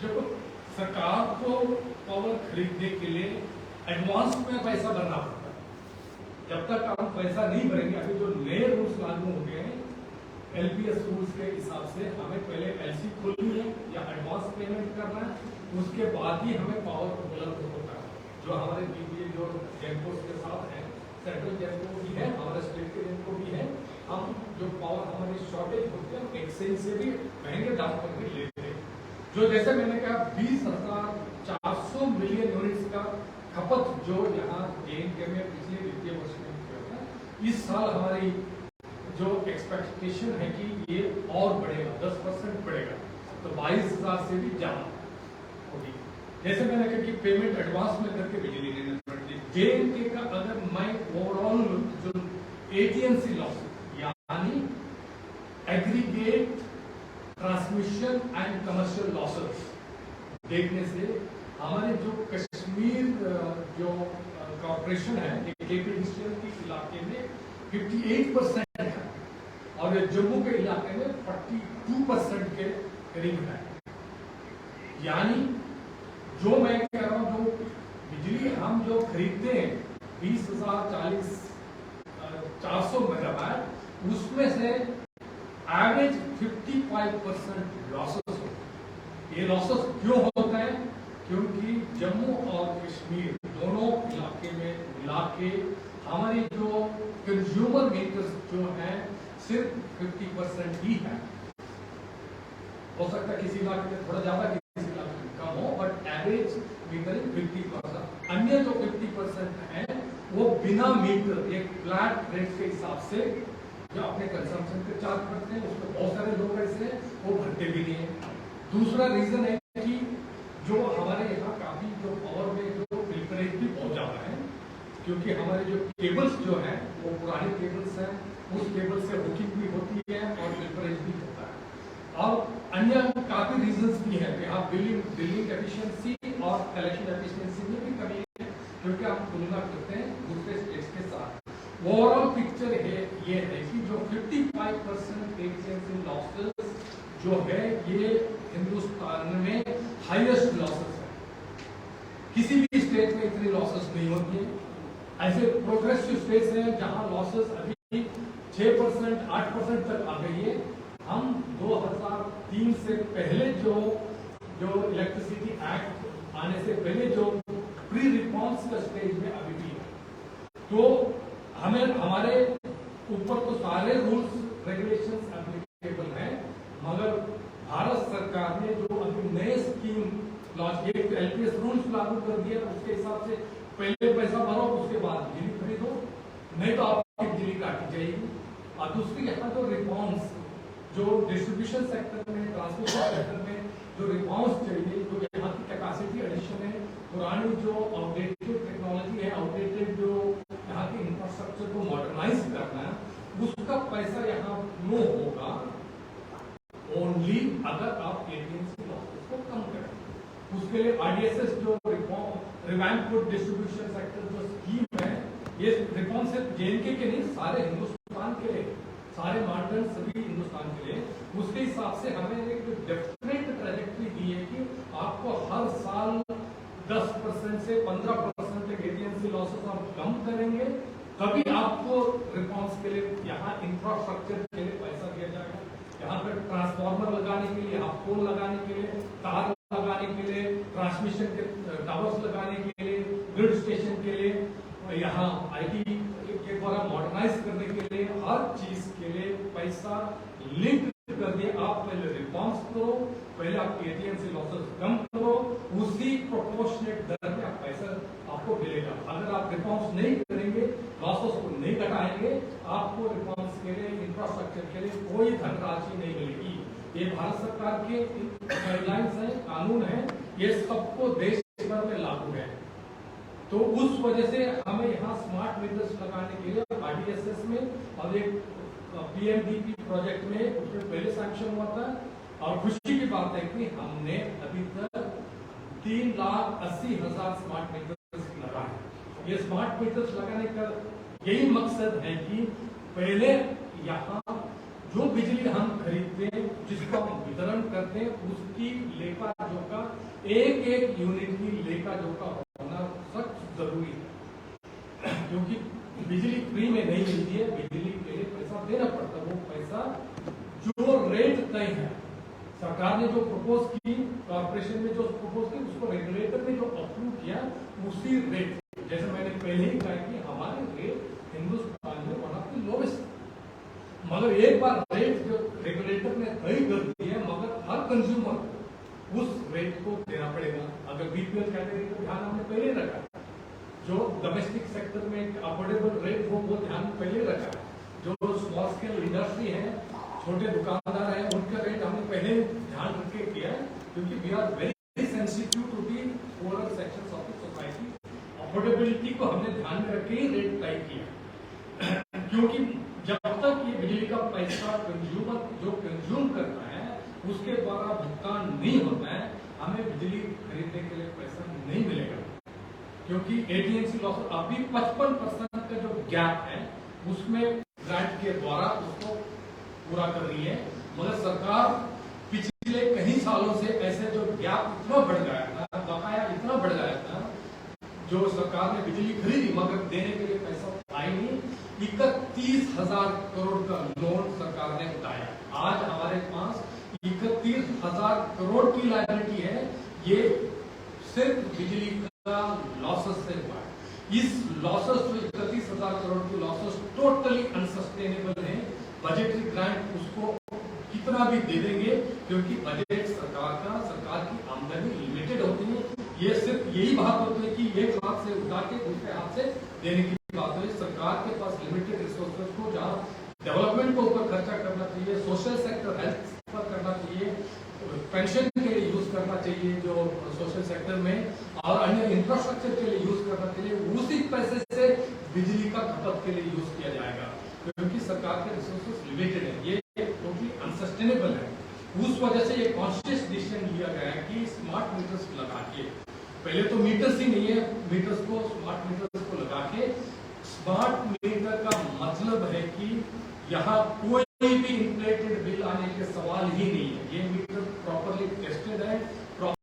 जब सरकार को पावर खरीदने के लिए एडवांस में पैसा भरना पड़ता है, जब तक हम पैसा नहीं भरेंगे, अभी जो नए रूल्स लागू हो गए हैं एलपीएस रूल्स के हिसाब से हमें पहले एलसी खोलनी है या एडवांस पेमेंट करना है, उसके बाद ही हमें पावर उपलब्ध होता है। जो हमारे बीपीए जो जेनकोस के साथ है, सेंट्रल जेनको भी है, हमारे स्टेट के जेनको भी है, हम जो पावर हमारी शॉर्टेज होती है हम एक्सचेंज से भी महंगे दाम पर भी लेते हैं। जो जैसे मैंने कहा 20,400 मिलियन यूनिट्स का खपत जो यहाँ जेएनके में पिछले वित्तीय वर्ष में किया था, इस साल हमारी जो एक्सपेक्टेशन है कि ये और बढ़ेगा, 10% बढ़ेगा, तो 22,000 से भी ज्यादा होगी। जैसे मैंने कहा कि पेमेंट एडवांस में करके बिजली लेना पड़ती है। जेएनके का अगर मैं ओवरऑल जो एटीएनसी लॉस यानी aggregate transmission and commercial losses देखने से हमारे जो कश्मीर जो कॉर्पोरेशन है केपीडीसीएल के इलाके में 58% है और जम्मू के इलाके में 42% के करीब है। यानी जो मैं कह रहा हूं, जो बिजली हम जो खरीदते हैं 20,400 मेगावाट, उसमें से एवरेज 55% लॉसेस होते हैं। ये लॉसेस क्यों होता है? क्योंकि जम्मू और कश्मीर दोनों इलाके में मिला के हमारी जो कंज्यूमर मीटर्स जो है सिर्फ 50% ही है। हो सकता है किसी इलाके में थोड़ा ज्यादा, किसी इलाके में कम हो, बट एवरेज मीटरिंग 50%। अन्य जो 50% है वो बिना मीटर एक फ्लैट रेट के हिसाब से जो अपने कंजम्पशन पे चार्ज करते हैं, उसमें बहुत सारे लोग ऐसे वो भरते भी नहीं है। दूसरा रीजन है कि जो हमारे यहाँ काफी जो पावर में जो फिल्टरेज भी बहुत ज्यादा है, क्योंकि हमारे जो केबल्स जो है वो पुराने केबल्स हैं, उस केबल से हुकिंग भी होती है और फिल्टरेज भी होता है। और अन्य काफी रीजंस भी हैं कि आप बिलिंग एफिशिएंसी और कलेक्शन एफिशिएंसी में भी कमी है, क्योंकि आप तुलना करते हैं दूसरे स्टेट्स के साथ। ओवरऑल पिक्चर है ये है कि जो 55% एफिशिएंसी लॉसेस जो है ये हिंदुस्तान में हाईएस्ट लॉसेस है। किसी भी स्टेट में इतनी लॉसेस नहीं होती है। ऐसे प्रोग्रेसिव स्टेट्स हैं जहां लॉसेस अभी 6%, 8% तक आ गई है। हम 2003 से पहले जो इलेक्ट्रिसिटी एक्ट आने से पहले जो प्री रिस्पॉन्स का स्टेज में अभी भी है। तो हमें हमारे ऊपर तो सारे रूल्स रेगुलेशंस एप्लीकेबल हैं, मगर भारत सरकार ने जो अभी नए स्कीम लॉन्च किए, एलपीएस रूल्स लागू कर दिया, उसके हिसाब से पहले पैसा भरो उसके बाद बिजली खरीदो, नहीं तो आपकी बिजली काटी जाएगी। और दूसरी यहाँ तो रिस्पॉन्स जो डिस्ट्रीब्यूशन सेक्टर में, ट्रांसमिशन सेक्टर में जो रिस्पॉन्स चाहिए, जो यहाँ की कैपेसिटी एडिशन है, पुरानी जो आउटडेटेड टेक्नोलॉजी है, आउटडेटेड जो यहाँ के इंफ्रास्ट्रक्चर को मॉडर्नाइज करना है, उसका पैसा यहाँ फ्लो होगा ओनली अगर आप एटीएनसी लॉसेस को कम करें। उसके लिए आरडीएसएस जो रिवैम्प्ड डिस्ट्रीब्यूशन सेक्टर जो स्कीम है, ये रिफॉर्म सिर्फ जेएनके के नहीं, सारे हिंदुस्तान के लिए, सारे मॉडर्न सभी हिंदुस्तान के लिए, उसके हिसाब से हमें एक डेफिनेट ट्रैजेक्टरी दी है कि आपको हर साल 10% से 15% तक एटीएनसी लॉसेस आप कम करेंगे, तभी आपको रिस्पॉन्स के लिए यहाँ इंफ्रास्ट्रक्चर के लिए पैसा दिया जाएगा। यहाँ पर ट्रांसफार्मर लगाने के लिए, आप पोल लगाने के लिए, तार लगाने के लिए, ट्रांसमिशन के टावर्स लगाने के लिए, ग्रिड स्टेशन के लिए, यहाँ आईटी के द्वारा मॉडर्नाइज करने के लिए, हर चीज के लिए पैसा लिंक कर दिए। आप पहले रिस्पॉन्स करो, पहले आप एटीएनसी लॉसेस कम करो, उसी प्रोपोर्शनेट दर में आप पैसा आपको मिलेगा। अगर आप रिस्पॉन्स नहीं करेंगे, लॉसेस को नहीं घटाएंगे, आपको रिस्पॉन्स के लिए, इंफ्रास्ट्रक्चर के लिए कोई धनराशि नहीं मिलेगी। ये भारत सरकार के गाइडलाइंस है, कानून है, ये सबको देश भर में लागू है। तो उस वजह से हमें यहाँ स्मार्ट मीटर्स लगाने के लिए आरडीएसएस में और एक पीएमडीपी प्रोजेक्ट में उसमें पहले सैंक्शन हुआ था। और खुशी की बात है कि हमने अभी तक 3,80,000 स्मार्ट मीटर्स लगाए। ये स्मार्ट मीटर्स लगाने का यही मकसद है कि पहले यहाँ जो बिजली हम खरीदते हैं जिसको हम वितरण करते हैं उसकी लेखा जोखा, एक एक यूनिट की लेखा जोखा होना सच जरूरी है, क्योंकि बिजली फ्री में नहीं मिलती है, बिजली के लिए पैसा देना पड़ता है। वो पैसा जो रेट तय है, सरकार ने जो प्रपोज की, कॉर्पोरेशन ने जो प्रपोज की, उसको रेगुलेटर ने जो अप्रूव किया, उसी रेट, जैसे मैंने पहले ही कहा कि हमारे रेट हिंदुस्तान में वन ऑफ द लोवेस्ट, मगर एक बार रेट जो रेगुलेटर ने तय कर दी है, मगर हर कंज्यूमर उस रेट को देना पड़ेगा। अगर बीपीएल कैटेगरी का ध्यान हमने पहले रखा है, जो डोमेस्टिक सेक्टर में अफोर्डेबल रेट हो वो ध्यान पहले रखा है, जो स्मॉल स्केल इंडस्ट्री है, छोटे दुकानदार हैं, उनका रेट हमने पहले ध्यान रख के किया है, क्योंकि we are very sensitive to the poor sections of the society. Affordability को हमने ध्यान में रख के ही रेट तय किया, क्योंकि जब तक ये बिजली का पैसा कंज्यूमर जो कंज्यूम करता है उसके द्वारा भुगतान नहीं होता है, हमें बिजली खरीदने के लिए पैसा नहीं मिलेगा, क्योंकि एटीएमसी लॉस अभी 55% का जो गैप है उसमें ग्रांट के द्वारा उसको पूरा कर रही है। मगर सरकार पिछले कई सालों से ऐसे जो गैप इतना बढ़ गया था, बकाया इतना बढ़ गया था, जो सरकार ने बिजली खरीदी मगर देने के लिए पैसा आए नहीं। 31,000 करोड़ का लोन सरकार ने उठाया। आज हमारे पास 31,000 करोड़ की लायबिलिटी है, ये सिर्फ बिजली का लॉसेस से हुआ है। इस लॉसेस जो 31,000 करोड़ की लॉसेस टोटली अनसस्टेनेबल है। बजटरी ग्रांट उसको कितना भी दे देंगे, क्योंकि बजट सरकार की आमदनी लिमिटेड होती है। ये सिर्फ यही बात होती है कि एक हाथ से उठा के दूसरे हाथ से देने की बात है। सरकार के पास लिमिटेड रिसोर्सेज को जहाँ डेवलपमेंट के ऊपर खर्चा करना चाहिए, सोशल सेक्टर हेल्थ पर करना चाहिए, पेंशन के लिए यूज करना चाहिए जो सोशल सेक्टर में, और अन्य इंफ्रास्ट्रक्चर के लिए यूज करना चाहिए, उसी पैसे से बिजली का खपत के लिए यूज किया जाएगा, क्योंकि सरकार के रिसोर्सेज लिमिटेड है। ये टोटली अनसस्टेनेबल है। उस वजह से ये कॉन्शियस डिसीजन लिया गया है कि स्मार्ट मीटर्स लगा के, पहले तो मीटर्स ही नहीं है, मीटर्स को स्मार्ट मीटर्स को लगा के, स्मार्ट मीटर का मतलब है कि यहाँ कोई भी इंफ्लेटेड बिल आने के सवाल ही नहीं है। ये मीटर प्रॉपरली टेस्टेड है,